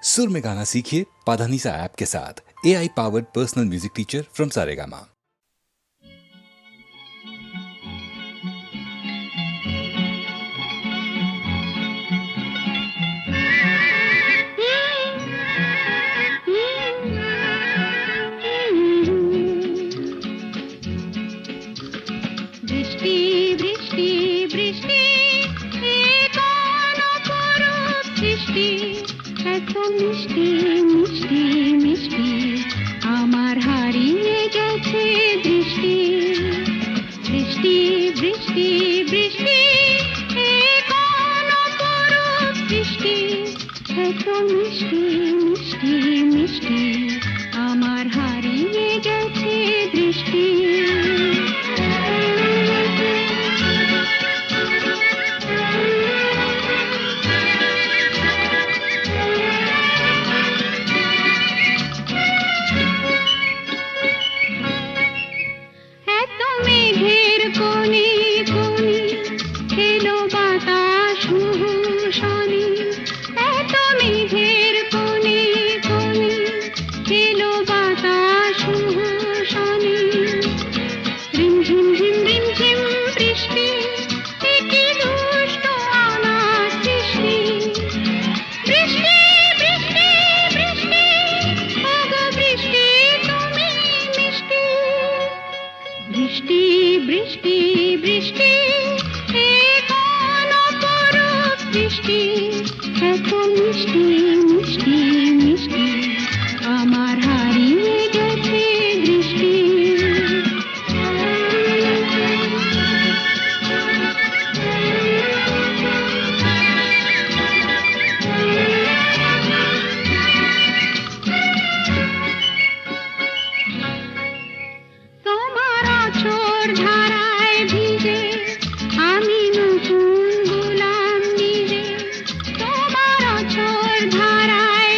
सुर में गाना सीखिए पाधानीसा ऐप के साथ। AI powered personal music teacher from Saregama. বৃষ্টি বৃষ্টি বৃষ্টি এ কোন অপরূপ সৃষ্টি, এত মিষ্টি মিষ্টি মিষ্টি আমার হারিয়ে গেছে দৃষ্টি। বৃষ্টি বৃষ্টি বৃষ্টি এ কোন অপরূপ সৃষ্টি, এত মিষ্টি মিষ্টি মিষ্টি আমার হারিয়ে গেছে দৃষ্টি। বৃষ্টি বৃষ্টি বৃষ্টি এ কোন অপরূপ সৃষ্টি, এত মিষ্টি মিষ্টি মিষ্টি আমার হারিয়ে গেছে দৃষ্টি। ধারায় ভিজে আমি নতুন গোলাম নিজে, তোমার অঝোর ধারায়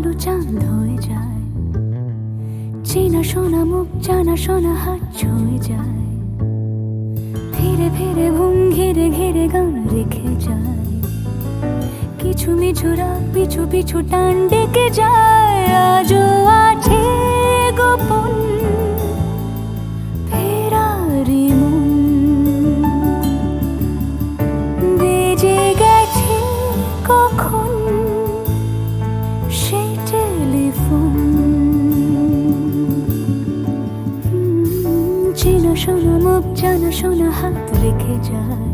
কালো চাঁদ হয়ে যায়, চেনা শোনা মুখ জানা শোনা হাত ছুঁয়ে যায়, ফিরে ফিরে ঘুম ঘিরে ঘিরে গান রেখে যায়, কিছু মিছু রাত পিছু পিছু টান ডেকে যায়, আজও আছে গোপন ফেরারি মন, বেজে গেছে কখন সেই টেলিফোন, চেনা শোনা মুখ জানা শোনা হাত রেখে যায়,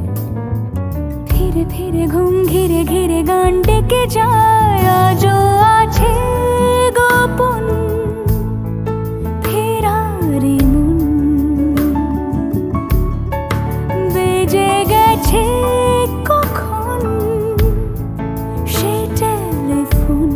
ফিরে ফিরে ঘুম ঘিরে ঘিরে গান ডেকে যায়, আজও আছে গোপন ফেরারি মন, বেজে গেছে কখন সেই টেলিফোন।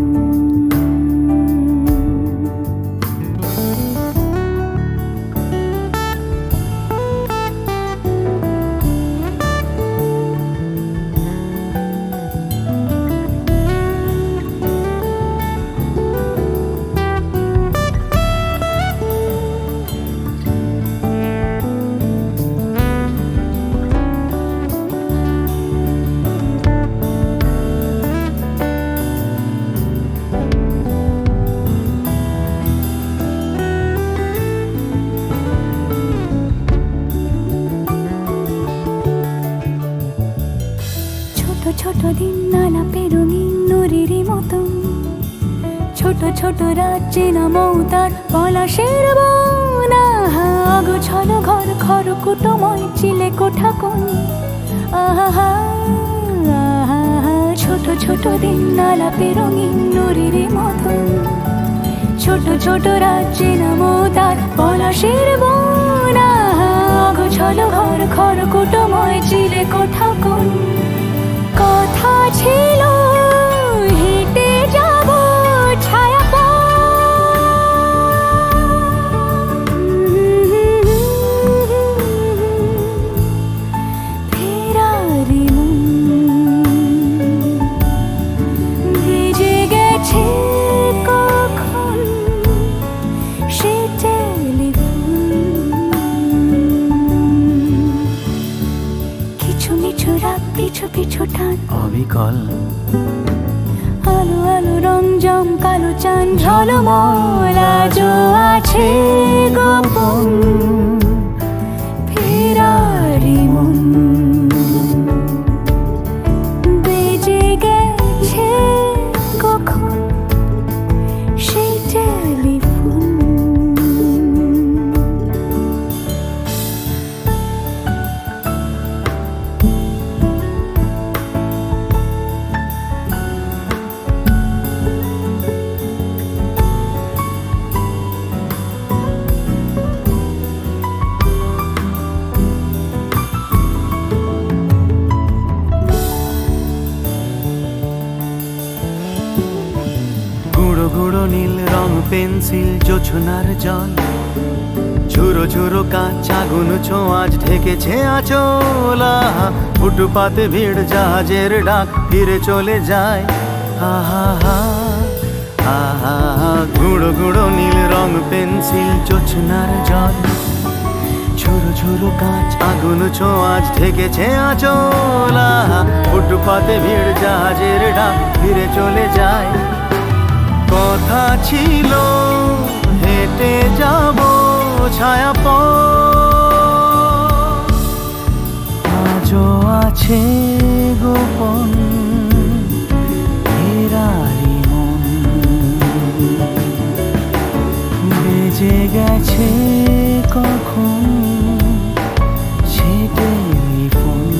ছোট দিন আলাপের রঙিন নুরির মতন, ছোট ছোট রাত চেনা মৌতার পলাশের বন, অগোছালো ঘর খড়কুটোময় চিলে কোঠা কোন, আহা ছোট ছোট দিন আলাপের রঙিন নুরির মতন, ছোট ছোট রাত চেনা মৌতার পলাশের বন, অগোছালো ঘর খড়কুটোময় চিলে কোঠা কোন, কথা ছিল হেঁটে যাব ছায়া ফেরারি মন, ভেজে গেছে কখন সে টেলিফোন, কিছু মিছু রাত পিছু পিছু টান অবিকল আলো আলো রং জম কালো চান ঝলমল, আজও আছে গোপন ফেরারি মন, বেজে গেছে কখন সেই টেলিফোন। গুঁড়ো গুঁড়ো নীল রং পেন্সিল জোছনার জল, ঝুরো ঝুরো কাঁচ আগুন ছোঁয়াজ ঢেকেছে আঁচল, ফুটপাতে ভিড় জাহাজের ডাক ফিরে চলে যায়, আহা আহা গুঁড়ো গুঁড়ো নীল রং পেন্সিল জোছনার জল, ঝুরো ঝুরো কাঁচ আগুন ছোঁয়াজ ঢেকেছে আঁচল, ফুটপাতে ভিড় জাহাজের ডাক ফিরে চলে যায়, কথা ছিল হেঁটে যাব ছায়া আজও আছে গোপন ফেরারি মন, বেজে গেছে কখন সে টেলিফোন,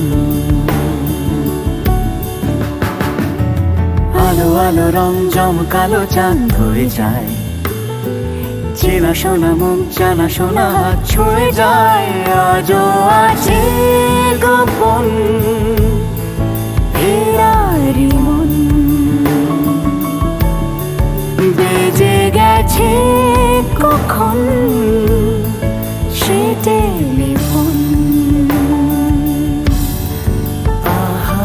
আলো আলো রং জমকালো চাঁদ হয়ে যায়, চেনা শোনা মুখ জানা শোনা হাত ছুঁয়ে যায়, আজও আছে গোপন ফেরারি মন, বেজে গেছে কখন সে টেলিফোন। আহা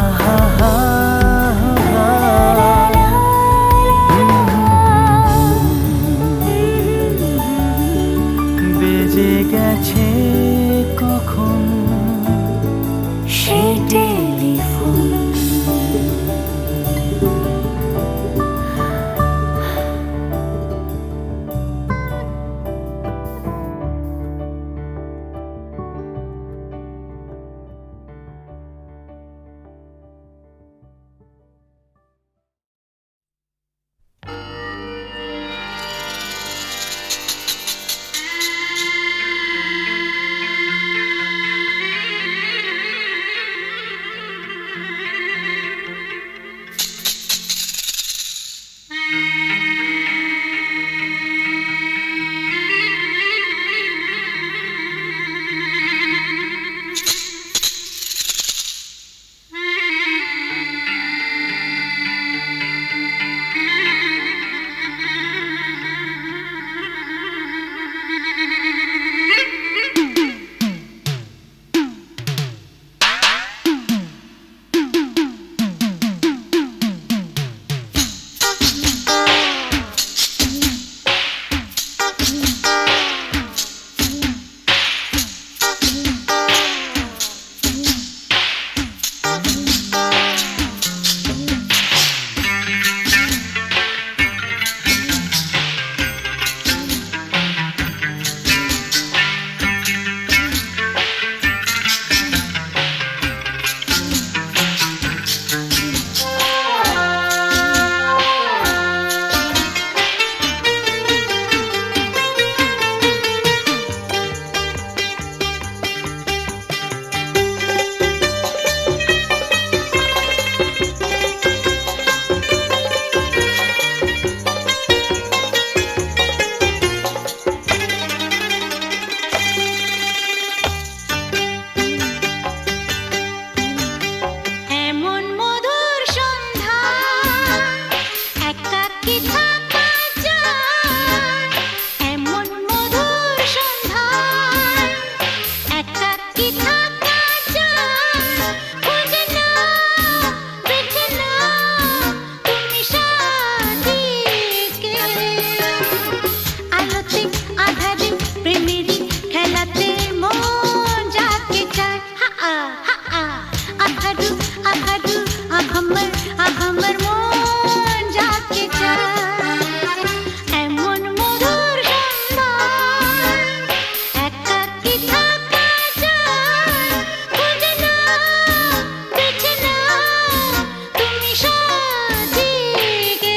সাজিকে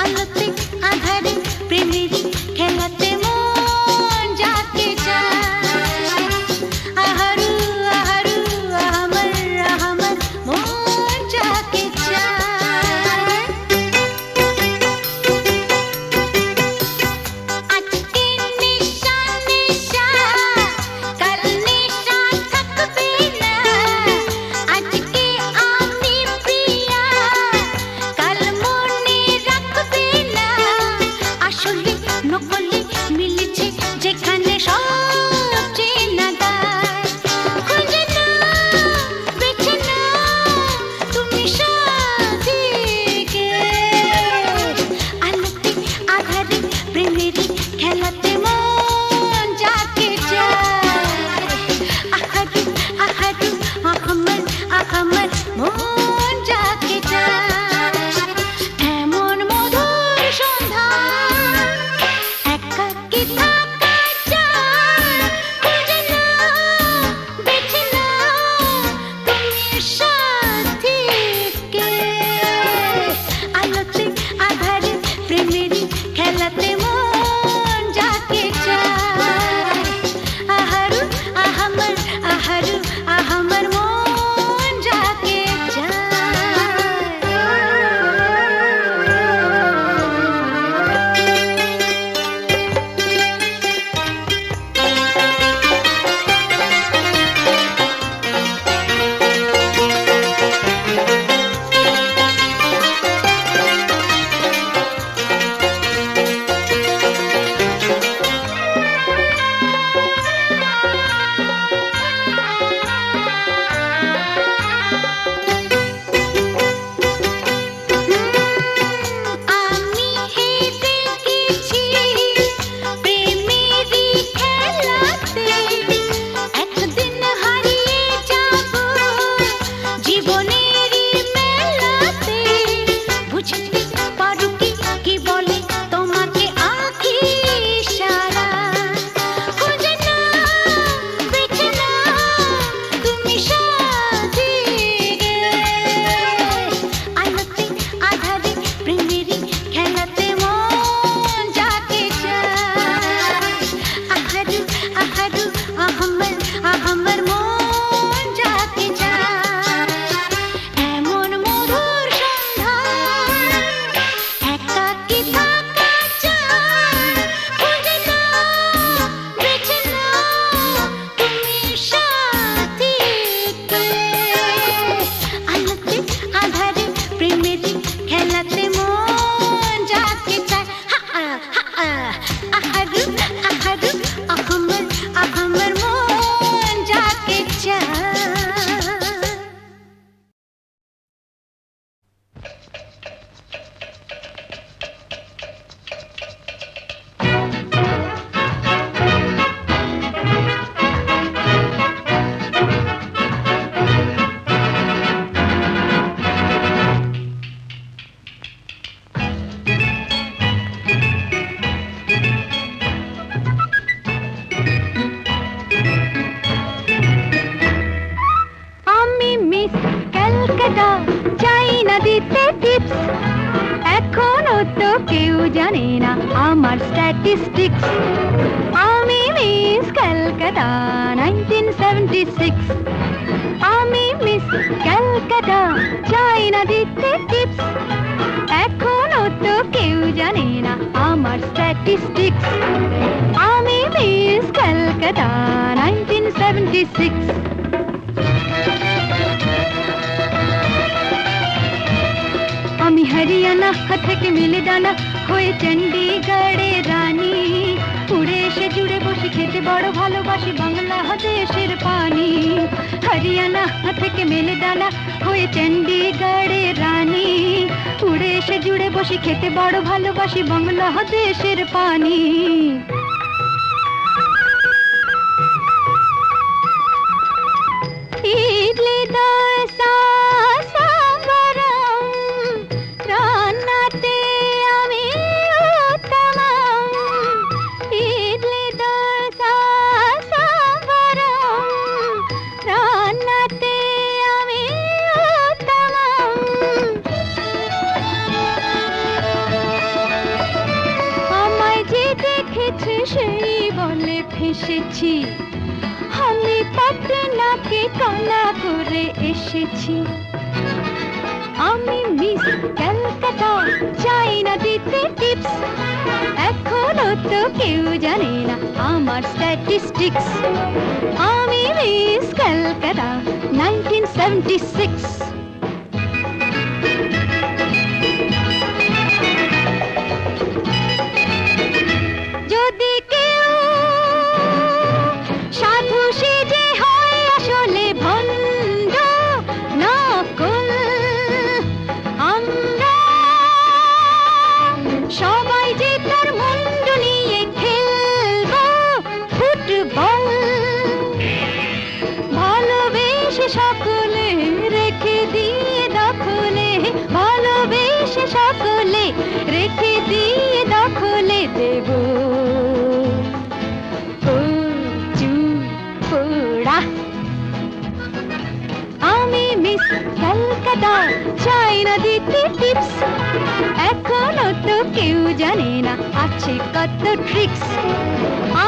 আলোতে আধারে প্রেমের খেলাতে মন যাকে চায় আহারু আহারু আহমর আহমর মন যাকে চায় আজকে নিশা নিশা কাল নিশা থাকবে না আজকে আমি প্রিয়া কাল মনে রাখবে না আসলে নকলে মিলেছে যেখানে সব চেনা দায় খুঁজে না বেছে না তুমি সাজিকে আলোতে আধারে প্রেমের খেলাতে মন যাকে চায় আহারু আহারু আহমর আহমর মন যাকে চায় এমন মধুর সন্ধ্যা একাকী থাকা চায় খুঁজে না বেছে না তুমি সাথীকে আলোতে আধারে প্রেমের খেলাতে মন যাকে চায় আহারু আহমর আহারু আহমর মন যাকে চায় আমি হেরে গেছি প্রেমেরই খেলাতে একদিন হারিয়ে যাব জীবনেরই মেলাতে বুঝতে পারো কি বলে তোমাকে আঁখি সারা খুঁজে না বেছে না তুমি সাজিকে আলোতে আধারে প্রেমের খেলাতে মন যাকে চায় আহারু আহারু আহমর আহমর মন যাকে চায় এমন মধুর সন্ধ্যা একাকী থাকা চায় খুঁজে না বেছে না তুমি সাথীকে আলোতে আধারে প্রেমের খেলাতে মন যাকে চায় আহারু আহারু আহমর আহমর মন যাকে চায় আমি মিস ক্যালকাটা চাই না দিতে টিপস এখনো তো কেউ জানে না আমার স্ট্যাটিস্টিক্স আমি মিস ক্যালকাটা 1976 আমি মিস ক্যালকাটা চাই না দিতে টিপস এখনো তো কেউ জানে না আমার স্ট্যাটিস্টিক্স আমি মিস ক্যালকাটা 1976 আমি হরিয়ানা থেকে মিলে ডানা হয়ে চণ্ডীগড়ের রানী উড়ে এসে জুড়ে বসে খেতে বড় ভালোবাসি বাংলাদেশের পানি হরিয়ানা থেকে মেলে ডানা হয়ে চণ্ডীগড়ের রানী উড়ে এসে জুড়ে বসে খেতে বড় ভালোবাসি বাংলাদেশের পানি ইডলি দোসা সাম্বারম রান্নাতে আমি উত্তমম ইডলি দোসা সাম্বারম রান্নাতে আমি উত্তমম মিশেছি, আমি পাটনাকে কণা করে এসেছি। আমি মিস ক্যালকাটা, চাই না দিতে টিপস, এখনো তো কেউ জানে না আমার স্ট্যাটিস্টিক্স। আমি মিস ক্যালকাটা 1976। যদি কেউ সাধু সেজে হয় আসলে ভণ্ড নকল, আমরা সবাই যে তার মুন্ডু নিয়ে খেলবো ফুটবল। ভালোবেসে সকলে রেখে দিয়ে দখলে, ভালোবেসে সকলে রেখে দিয়ে দখলে দেব পোড়া। আমি মিস ক্যালকাটা, চাই না দিতে টিপস, এখনো তো কেউ জানে না আছে কত ট্রিক্স।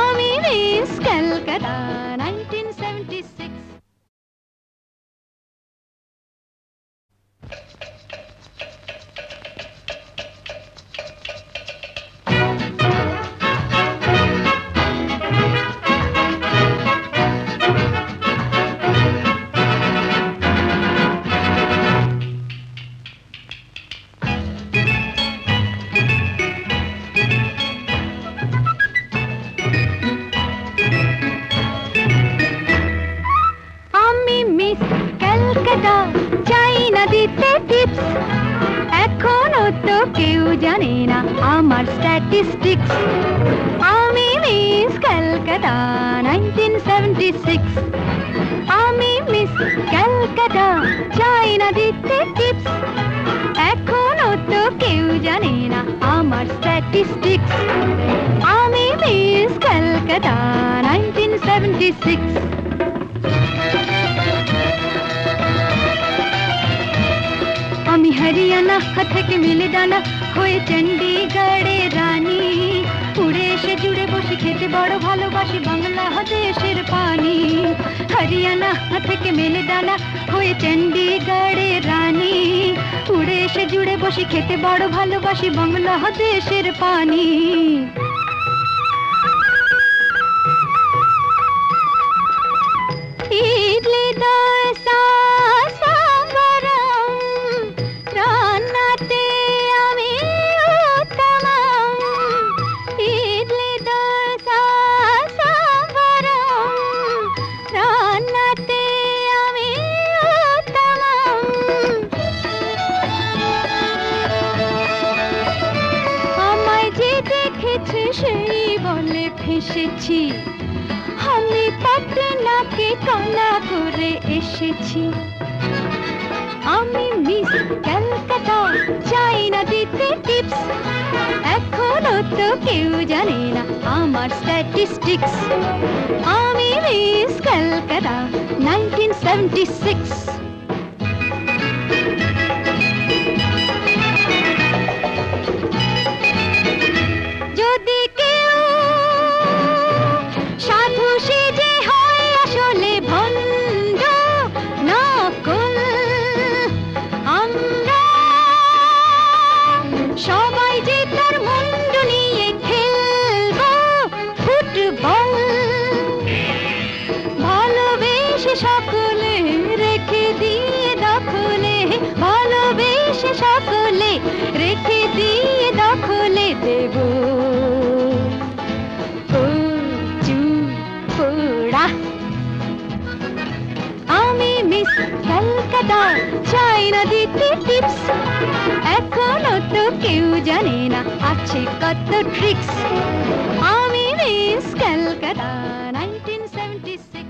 আমি মিস ক্যালকাটা 1976। আমি মিস ক্যালকাটা, চাই না দিতে টিপস, এখনো তো কেউ জানে না আমার স্ট্যাটিস্টিক্স। আমি মিস ক্যালকাটা 1976। আমি মিস ক্যালকাটা, চাই না দিতে টিপস, এখনো তো কেউ জানে না আমার স্ট্যাটিস্টিক্স। আমি মিস ক্যালকাটা 1976। আমি হরিয়ানা থেকে মিলে দানা হয়ে চণ্ডীগড়ের রানী, উড়ে এসে জুড়ে বসে খেতে বড় ভালোবাসি বাংলাদেশের পানি। হরিয়ানা থেকে মেলে দানা হয়ে চণ্ডীগড়ের রানী, উড়ে এসে জুড়ে বসে খেতে বড় ভালোবাসি বাংলাদেশের পানি। ইডলি দোসা সাম্বারম, রান্নাতে আমি উত্তমম। ইডলি দোসা সাম্বারম, রান্নাতে আমি উত্তমম। আমায় যে দেখেছে সেই বলে ফেসেছি, আমি পাটনাকে কণা করে এসেছি। আমি মিস ক্যালকাটা, চাই না দিতে টিপস, এখনো তো কেউ জানে না আমার স্ট্যাটিস্টিক্স। আমি মিস ক্যালকাটা 1976। যদি কেউ সাধু সেজে হয় আসলে ভণ্ড নকল, আমরা সবাই যে তার মুন্ডু নিয়ে খেলবো ফুটবল। ভালোবেসে সকলে রেখে দিয়ে দখলে, ভালোবেসে সকলে রেখে দিয়ে দখলে দেব পোড়া। আমি মিস ক্যালকাটা, চাই না দিতে টিপস, এখনো তো কেউ জানে না আছে কত ট্রিক্স। আমি মিস ক্যালকাটা 1976।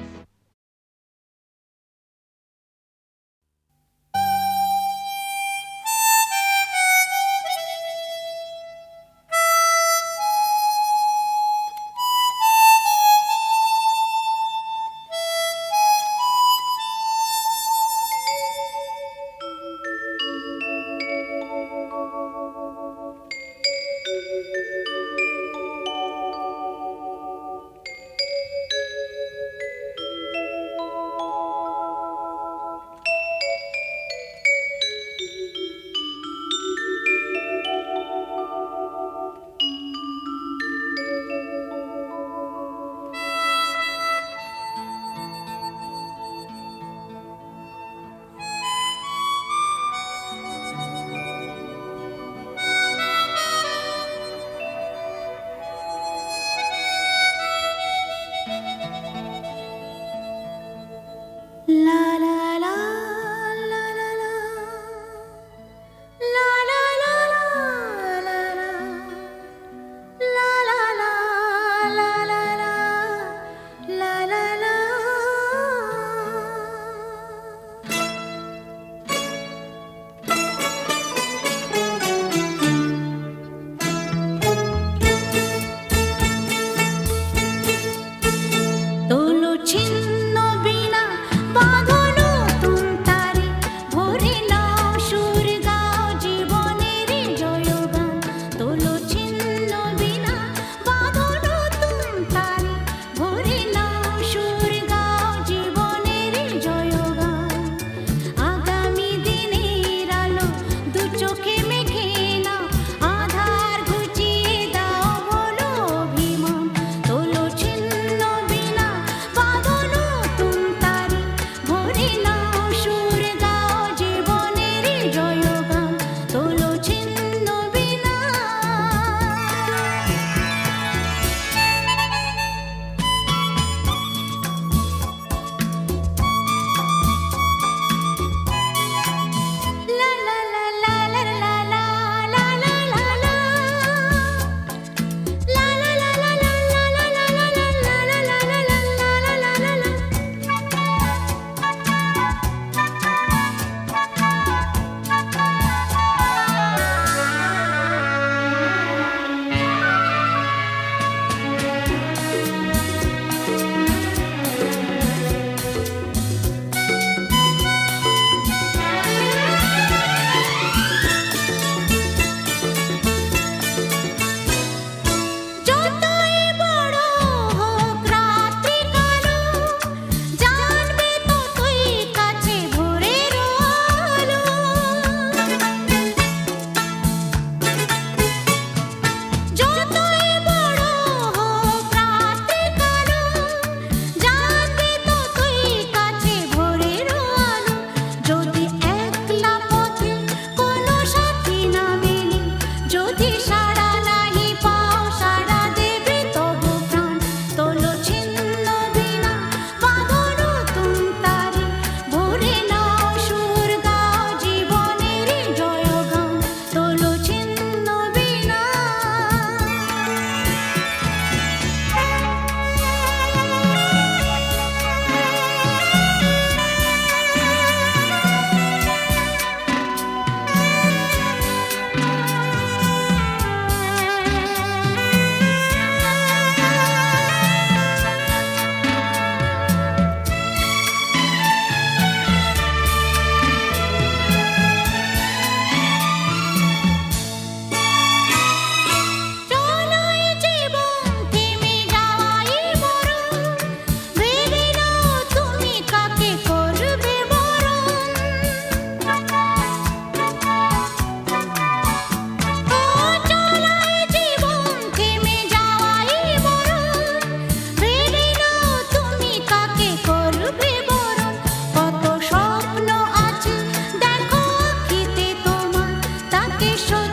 থাকে সত্যি